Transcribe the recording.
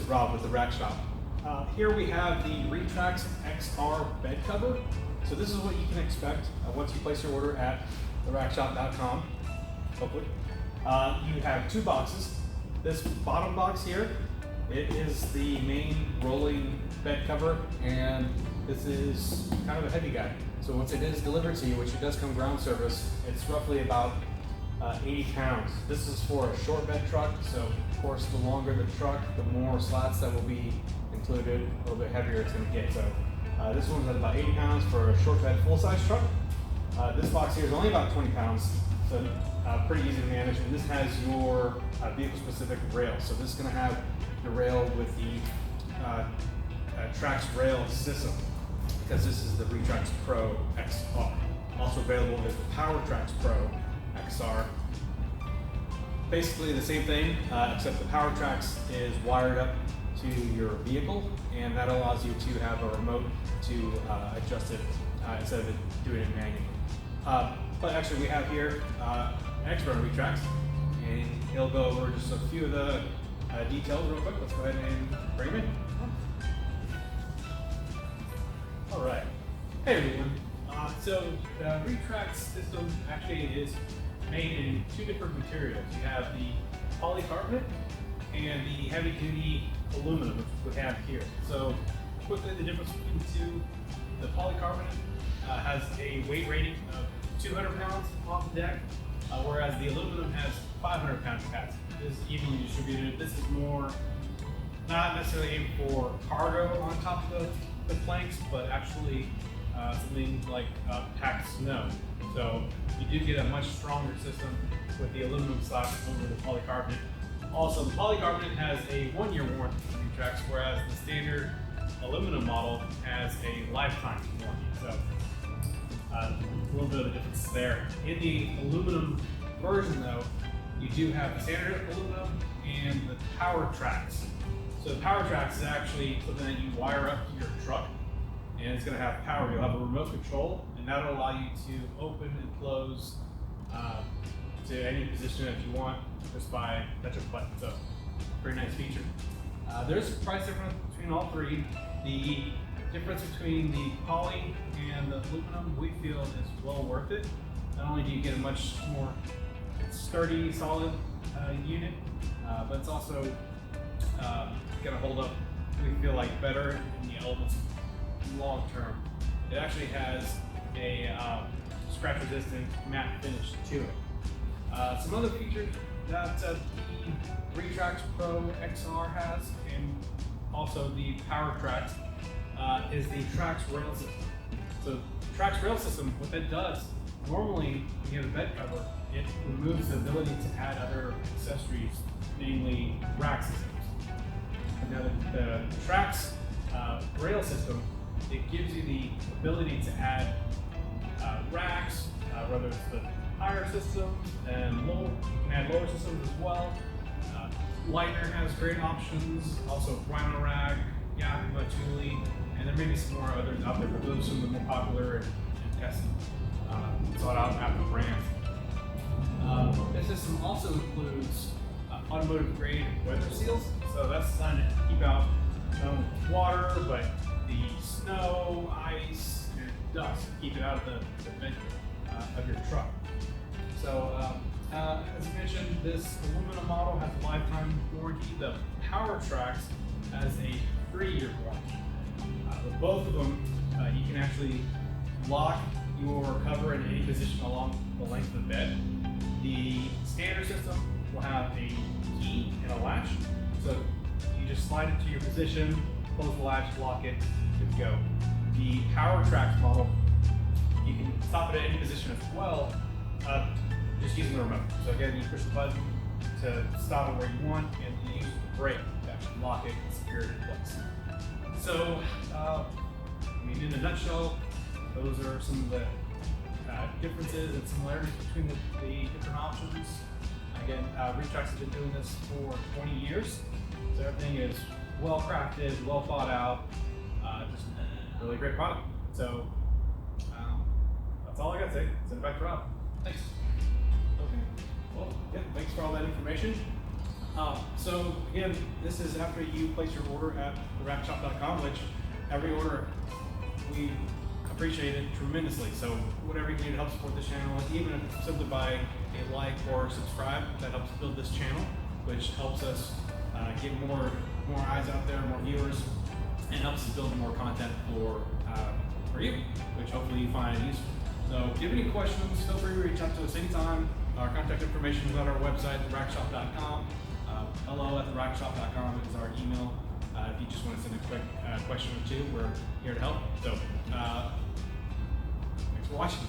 Rob with the Rack Shop. Here we have the Retrax XR bed cover. So this is what you can expect once you place your order at therackshop.com, hopefully. You have two boxes. This bottom box here, it is the main rolling bed cover, and this is kind of a heavy guy. So once it is delivered to you, which it does come ground service, it's roughly about 80 pounds. This is for a short bed truck, so of course the longer the truck, the more slats that will be included, a little bit heavier it's going to get. So this one's at about 80 pounds for a short bed full-size truck. This box here is only about 20 pounds, so pretty easy to manage. And this has your vehicle-specific rail. So this is going to have the rail with the Trax rail system, because this is the Retrax Pro XR. Also available is the Powertrax Pro Xr. Basically the same thing, except the Powertrax is wired up to your vehicle, and that allows you to have a remote to adjust it instead of doing it manually. But actually we have here an expert on Retrax, and he'll go over just a few of the details real quick. Let's go ahead and bring him in. All right. Hey everyone. So the Retrax system actually is made in two different materials. You have the polycarbonate and the heavy duty aluminum, which we have here. So quickly, the difference between the two: the polycarbonate has a weight rating of 200 pounds off the deck, whereas the aluminum has 500 pound capacity. This is evenly distributed. This is more not necessarily aimed for cargo on top of the planks, but actually something like packed snow. So you do get a much stronger system with the aluminum slats over the polycarbonate. Also, the polycarbonate has a 1-year warranty from Retrax, whereas the standard aluminum model has a lifetime warranty. So a little bit of a difference there. In the aluminum version though, you do have the standard aluminum and the Powertrax. So the Powertrax is actually something that you wire up to your truck, and it's going to have power. You'll have a remote control, and that'll allow you to open and close to any position that you want just by touch of a button. So pretty nice feature. There's a price difference between all three. The difference between the poly and the aluminum we feel is well worth it. Not only do you get a much more sturdy, solid unit, but it's also going to hold up, we feel like, better in the elements long term. It actually has a scratch resistant matte finish to it. Some other features that the Retrax Pro XR has, and also the Powertrax, is the Trax rail system. So Trax rail system, what that does, normally when you have a bed cover, it removes the ability to add other accessories, namely rack systems. Now the Trax rail system, it gives you the ability to add racks, whether it's the higher systems and low, you can add lower systems as well. Lightner has great options, also Rhino Rack, Yakima, Thule, and there may be some more others out there, but those are some of the more popular and tested, sought out after brands. This system also includes automotive grade weather seals, so that's designed to keep out not only water, but the snow, ice, and dust, keep it out of the vent of your truck. So as mentioned, this aluminum model has a lifetime warranty. The Powertrax has a 3-year warranty. With both of them, you can actually lock your cover in any position along the length of the bed. The standard system will have a key and a latch, so you just slide it to your position, close the latch, lock it, good to go. The Powertrax model, you can stop it at any position as well, just using the remote. So again, you push the button to stop it where you want, and you use the brake to actually lock it and secure it in place. So, I mean, in a nutshell, those are some of the differences and similarities between the different options. Again, Retrax has been doing this for 20 years, so everything is well crafted, well thought out, just a really great product. So that's all I got to say. Send it back to Rob. Thanks. Okay. Well, yeah, thanks for all that information. So again, this is after you place your order at theRackShop.com, which every order we appreciate it tremendously. So whatever you can do to help support this channel, even if it's simply by a like or subscribe, that helps build this channel, which helps us get more eyes out there, more viewers, and helps us build more content for you, which hopefully you find useful. So if you have any questions, feel free to reach out to us anytime. Our contact information is on our website, theRackShop.com. hello@theRackShop.com is our email. If you just want to send a quick question or two, we're here to help. So thanks for watching.